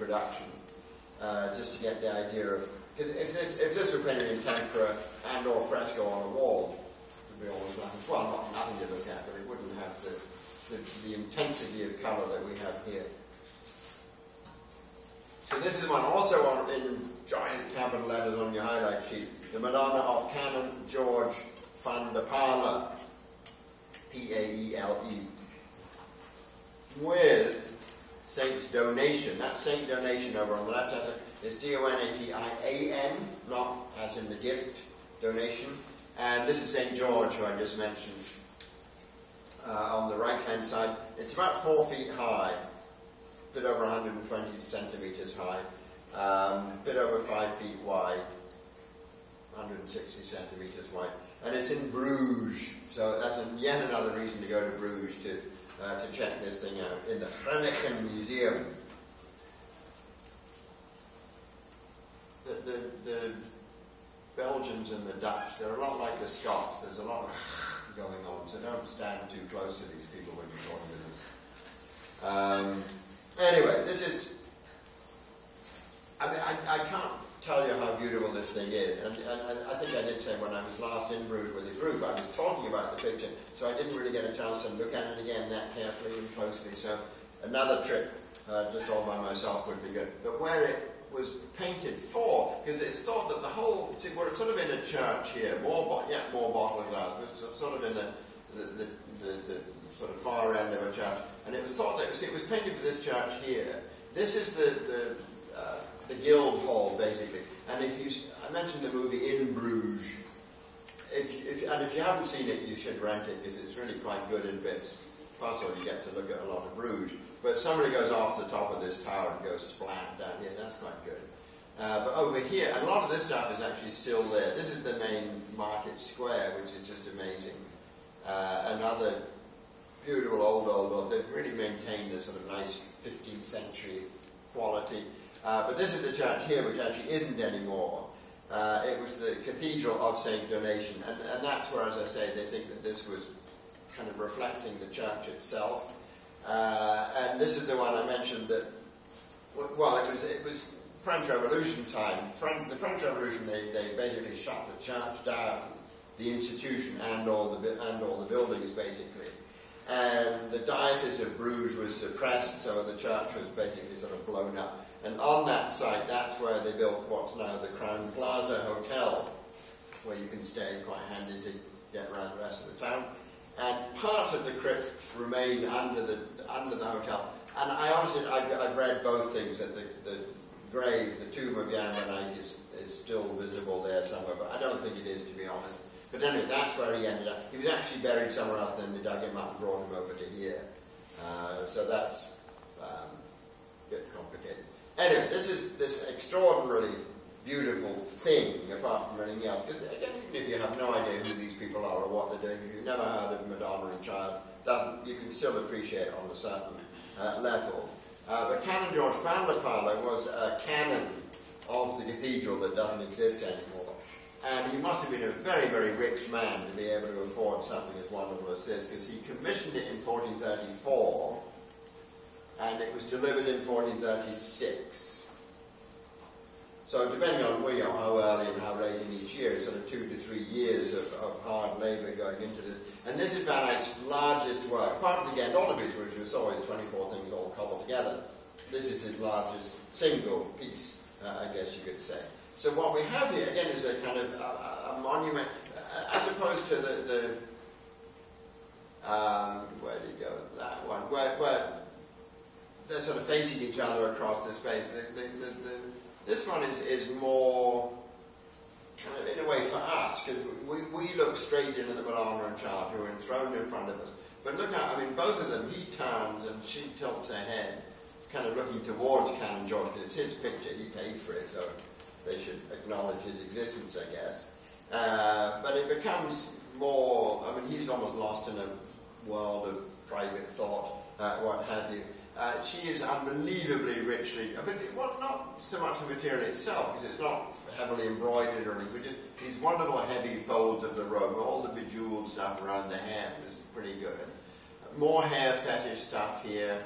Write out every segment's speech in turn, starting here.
reproduction, just to get the idea of, if this were painted in tempera and or fresco on a wall, it would be almost nothing, well, not nothing to look at, but it wouldn't have the intensity of colour that we have here. So this is one also in giant capital letters on your highlight sheet, the Madonna of Canon George van der Paele, P-A-E-L-E, with Saint's Donation. That Saint Donation over on the left hand side is D-O-N-A-T-I-A-N, not as in the gift donation. And this is St. George, who I just mentioned, on the right hand side. It's about 4 feet high, a bit over 120 centimetres high, a bit over 5 feet wide, 160 centimetres wide, and it's in Bruges, so that's yet another reason to go to Bruges to check this thing out, in the Groningen Museum. The Belgians and the Dutch, they're a lot like the Scots, there's a lot of going on, so don't stand too close to these people when you're talking to them. Anyway, this is, I mean, I can't tell you how beautiful this thing is, and I think I did say when I was last in Bruges with the group, I was talking about the picture, so I didn't really get a chance to look at it again that carefully and closely, so another trip just all by myself would be good. But where it was painted for, because it's thought that the whole, see, we're sort of in a church here, more bottle glass, but sort of in the sort of far end of a church, and it was thought that, see, it was painted for this church here. This is the Guild Hall, basically. And I mentioned the movie In Bruges. If you haven't seen it, you should rent it, because it's really quite good in bits. First of all, you get to look at a lot of Bruges. But somebody goes off the top of this tower and goes splat down here. That's quite good. But over here, and a lot of this stuff is actually still there. This is the main market square, which is just amazing. Another beautiful old. They've really maintained this sort of nice 15th century quality. But this is the church here, which actually isn't anymore. It was the Cathedral of Saint Donation, and that's where, as I say, they think that this was kind of reflecting the church itself. And this is the one I mentioned that, well, it was French Revolution time. The French Revolution, they basically shut the church down, the institution and all the buildings, basically. And the Diocese of Bruges was suppressed, so the church was basically sort of blown up. And on that site, that's where they built what's now the Crown Plaza Hotel, where you can stay, quite handy to get around the rest of the town. And part of the crypt remained under the hotel. And I honestly, I've read both things, that the grave, the tomb of Jan van Eyck is still visible there somewhere, but I don't think it is, to be honest. But anyway, that's where he ended up. He was actually buried somewhere else, then they dug him up and brought him over to here. So that's a bit complicated. Anyway, this is this extraordinarily beautiful thing, apart from anything else. Because again, even if you have no idea who these people are or what they're doing, if you've never heard of Madonna and Child, you can still appreciate it on a certain level. But Canon George van der Paele was a canon of the cathedral that doesn't exist anymore. And he must have been a very, very rich man to be able to afford something as wonderful as this, because he commissioned it in 1434, and it was delivered in 1436. So depending on how early and how late in each year, it's sort of 2 to 3 years of hard labour going into this. And this is Van Eyck's largest work, apart from the Gandolfis, which was always 24 things all cobbled together. This is his largest single piece, I guess you could say. So what we have here, again, is a kind of a monument, as opposed to where do you go, that one, where they're sort of facing each other across the space. This one is more kind of, in a way, for us, because we look straight into the Madonna and Child, who are enthroned in front of us. But look how, I mean, both of them, he turns and she tilts her head, kind of looking towards Canon George, because it's his picture, he paid for it, so they should acknowledge his existence, I guess. But it becomes more, I mean, he's almost lost in a world of private thought, what have you. She is unbelievably richly, but well, not so much the material itself, because it's not heavily embroidered or anything, but just these wonderful heavy folds of the robe, all the bejeweled stuff around the hem is pretty good. More hair fetish stuff here,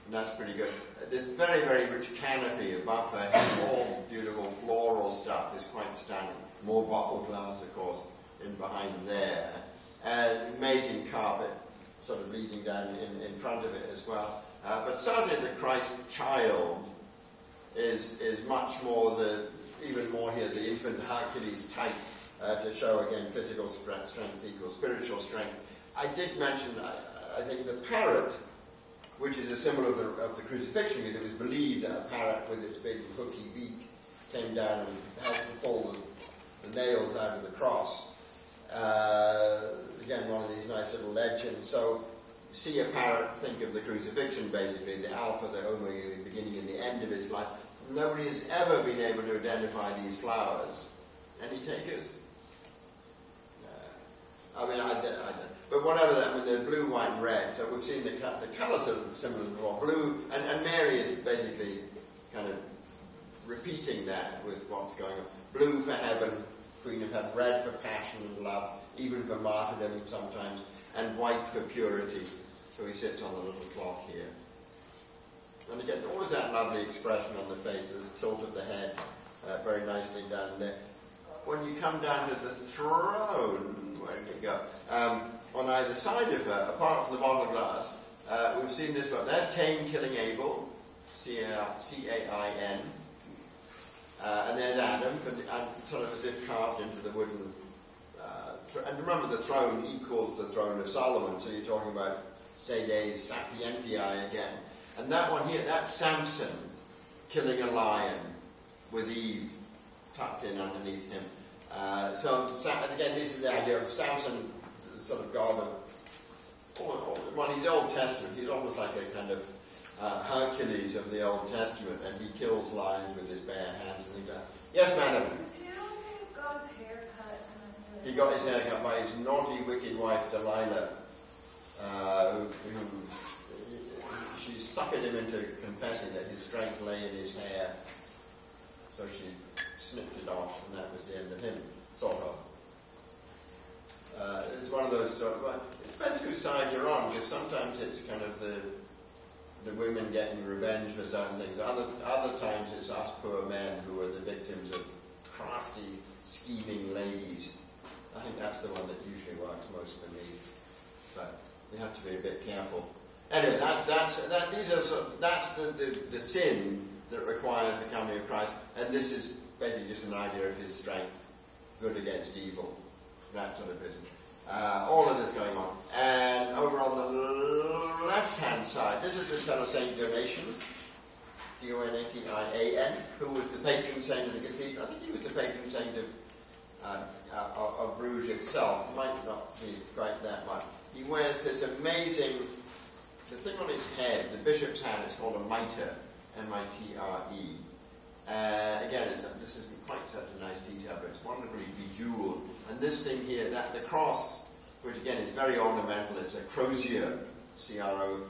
And that's pretty good. This very, very rich canopy above her head, all beautiful floral stuff, is quite stunning. More bottle glass, of course, in behind there. And amazing carpet sort of leading down in front of it as well. But certainly the Christ child is much more even more here, the infant Hercules type, to show again physical strength equals spiritual strength. I did mention, I think, the parrot, which is a symbol of the crucifixion, because it was believed that a parrot with its big hooky beak came down and helped to pull the nails out of the cross. Again, one of these nice little legends. So, see a parrot, think of the crucifixion, basically, the Alpha, the Omega, the beginning and the end of his life. Nobody has ever been able to identify these flowers. Any takers? I mean, I don't. But whatever that, I mean, they're blue, white, and red. So we've seen the colours of symbols before. Blue, and Mary is basically kind of repeating that with what's going on. Blue for heaven, Queen of Heaven. Red for passion and love, even for martyrdom sometimes. And white for purity. So he sits on the little cloth here. And again, always that lovely expression on the face, the tilt of the head, very nicely down there. When you come down to the throne, where did it go? On either side of her, apart from the bottle glass, we've seen this one. There's Cain killing Abel, C-A-I-N. And there's Adam, but sort of as if carved into the wooden. And remember, the throne equals the throne of Solomon, so you're talking about Sedes Sapientiae again. And that one here, that's Samson killing a lion with Eve tucked in underneath him. So again, this is the idea of Samson, the sort of god of, well, he's Old Testament. He's almost like a kind of Hercules of the Old Testament, and he kills lions with his bare hands and things like that. Yes, madam? He got his hair cut by his naughty, wicked wife, Delilah, who she suckered him into confessing that his strength lay in his hair. So she snipped it off, and that was the end of him, sort of. It's one of those sort of, well, it depends whose side you're on, because sometimes it's kind of the women getting revenge for certain things. Other times it's us poor men who are the victims of crafty, scheming ladies. I think that's the one that usually works most for me, but you have to be a bit careful. Anyway, that's the sin that requires the coming of Christ, and this is basically just an idea of his strength, good against evil, that sort of business. All of this going on, and over on the left-hand side, this is the fellow Saint Donatian, D-O-N-A-T-I-A-N, who was the patron saint of the cathedral. I think he was the patron saint of Bruges itself. Might not be quite that much. He wears this amazing, the thing on his head, the bishop's hat, it's called a mitre, M-I-T-R-E. Again, this isn't quite such a nice detail, but it's wonderfully bejeweled. And this thing here, the cross, which again is very ornamental, it's a crozier, C-R-O-Z-I-E-R.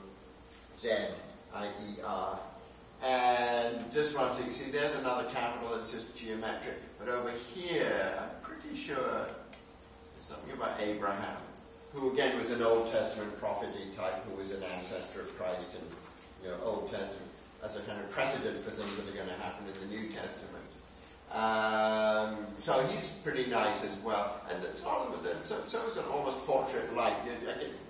And just one thing, see, there's another capital, it's just geometric. But over here, I'm pretty sure there's something about Abraham, who again was an Old Testament prophet-y type, who was an ancestor of Christ in Old Testament, as a kind of precedent for things that are going to happen in the New Testament. So he's pretty nice as well. And it's all of it, so it's an almost portrait-like. I get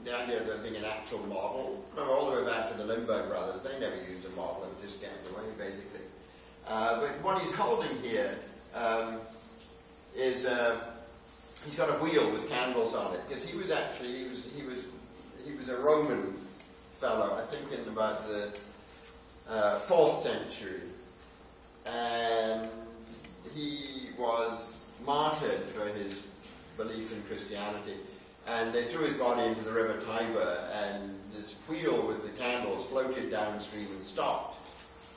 the idea of there being an actual model. Remember, all the way back to the Limburg brothers, they never used a model and just gave it away, basically. But what he's holding here is he's got a wheel with candles on it, because he was a Roman fellow, I think in about the 4th century, and he was martyred for his belief in Christianity, and they threw his body into the river Tiber, and this wheel with the candles floated downstream and stopped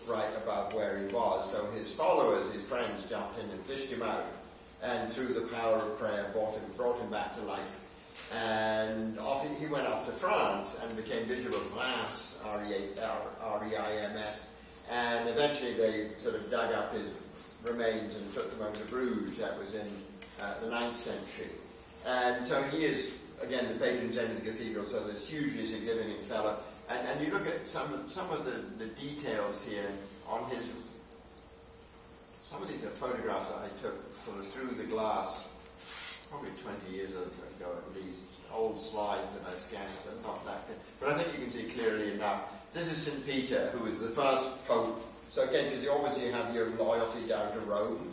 right above where he was. So his followers, his friends, jumped in and fished him out, and through the power of prayer brought him back to life. And he went off to France and became Bishop of Reims, R-E-I-M-S, and eventually they sort of dug up his remains and took them over to Bruges. That was in the 9th century. And so he is, again, the patron saint of the cathedral, so this hugely significant fellow. and you look at some of the details here on his. Some of these are photographs that I took sort of through the glass, probably 20 years ago at least. Old slides that I scanned, so not that good. But I think you can see clearly enough. This is St. Peter, who is the first pope. So again, because you obviously have your loyalty down to Rome.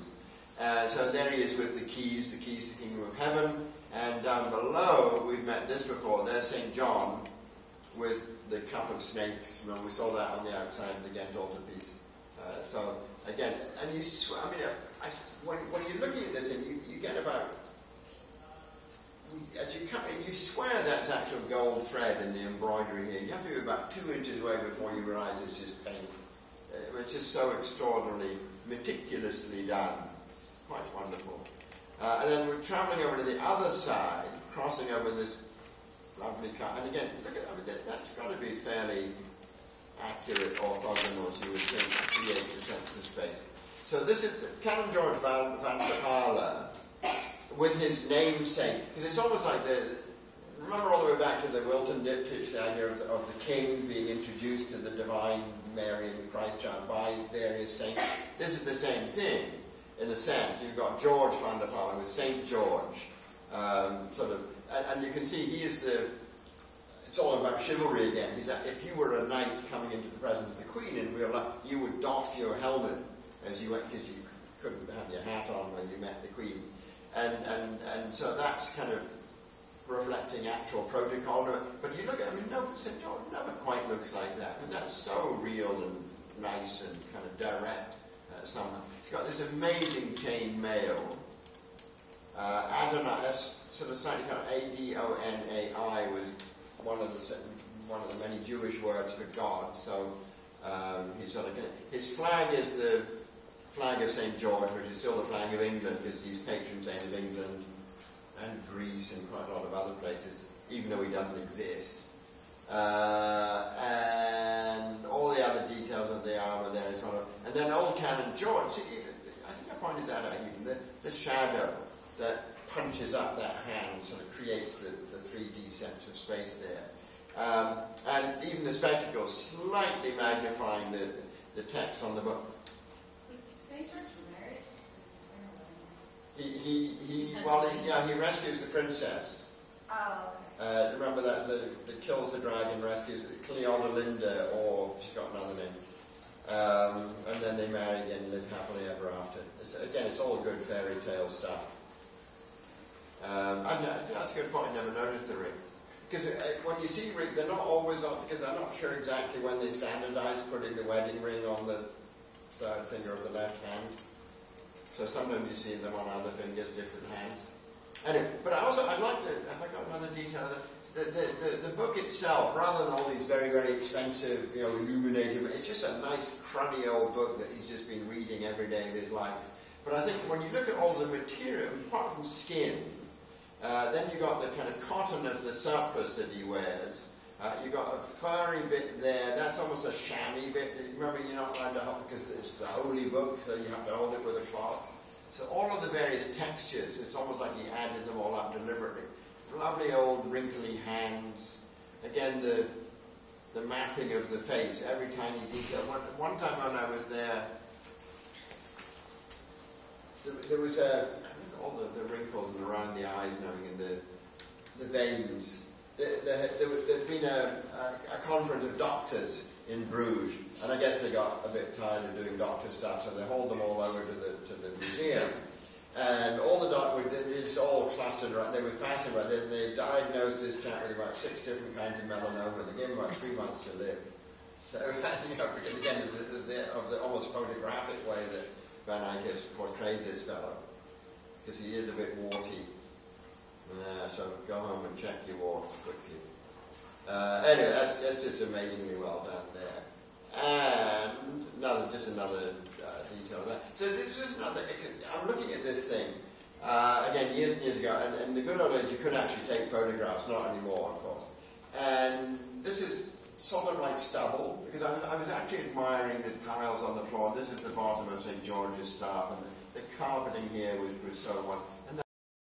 So there he is with the keys to the kingdom of heaven. And down below, we've met this before. There's St. John with the cup of snakes. Remember, we saw that on the outside of the Ghent altarpiece. So again, and you swear, I mean, when you're looking at this, and you get about, as you come in, you swear that's actual gold thread in the embroidery here. You have to be about 2 inches away before you realise it's just paint. It's just so extraordinarily, meticulously done. Quite wonderful. And then we're travelling over to the other side, crossing over this lovely cut. And again, look at, I mean, that's got to be fairly accurate orthogonal, as you would think, 38% of the space. So this is Canon George van der Pala with his namesake, because it's almost like remember all the way back to the Wilton diptych, the idea of the king being introduced to the divine Mary and Christ child by various saints. This is the same thing, in a sense. You've got George van der Pala with St. George, sort of, and you can see he is it's all about chivalry again. If you were a knight coming into the presence of the Queen in real life, you would doff your helmet as you went, because you couldn't have your hat on when you met the Queen. And so that's kind of reflecting actual protocol. But you look at, I mean, no, St. George never quite looks like that. I mean, that's so real and nice and kind of direct somehow. It's got this amazing chain mail. Adonai, that's sort of slightly kind of Adonai was one of the many Jewish words for God. So he's sort of his flag is the flag of St. George, which is still the flag of England, because he's patron saint of England and Greece and quite a lot of other places, even though he doesn't exist. And all the other details of the armour there is sort of, and then old Canon George. See, I think I pointed that out. Even the shadow that punches up that hand sort of creates the 3D sense of space there. And even the spectacles slightly magnifying the text on the book. Was St. George married? He rescues the princess. Oh, okay. Remember that the kills the dragon, rescues Cleodelinda, or she's got another name. And then they marry again and live happily ever after. It's all good fairy tale stuff. And that's a good point, I never noticed the ring. Because when you see ring, they're not always on, because I'm not sure exactly when they standardized putting the wedding ring on the third finger of the left hand. So sometimes you see them on other fingers, different hands. Anyway, but I like have I got another detail? The book itself, rather than all these very, very expensive, illuminated, it's just a nice, cruddy old book that he's just been reading every day of his life. But I think when you look at all the material, apart from skin, then you got the kind of cotton of the surplice that he wears. You got a furry bit there. That's almost a chamois bit. Remember, you're not allowed to hold because it's the holy book, so you have to hold it with a cloth. So all of the various textures, it's almost like he added them all up deliberately. Lovely old wrinkly hands. Again, the mapping of the face, every tiny detail. One time when I was there was all the wrinkles around the eyes and everything, the veins. There'd been a conference of doctors in Bruges, and I guess they got a bit tired of doing doctor stuff, so they hauled them all over to the museum. And all the doctors, it's all clustered around, they were fascinated by it. They diagnosed this chap with about 6 different kinds of melanoma. They gave him about 3 months to live. So, because again, of the almost photographic way that Van Eyck has portrayed this fellow, because he is a bit warty. So go home and check your warts quickly. Anyway, that's just amazingly well done there. And just another detail of that. So this is another. I'm looking at this thing again years and years ago, and the good old days you could actually take photographs, not anymore, of course. And this is sort of like stubble, because I was actually admiring the tiles on the floor. This is the bottom of St. George's staff, and the carpeting here was so wonderful.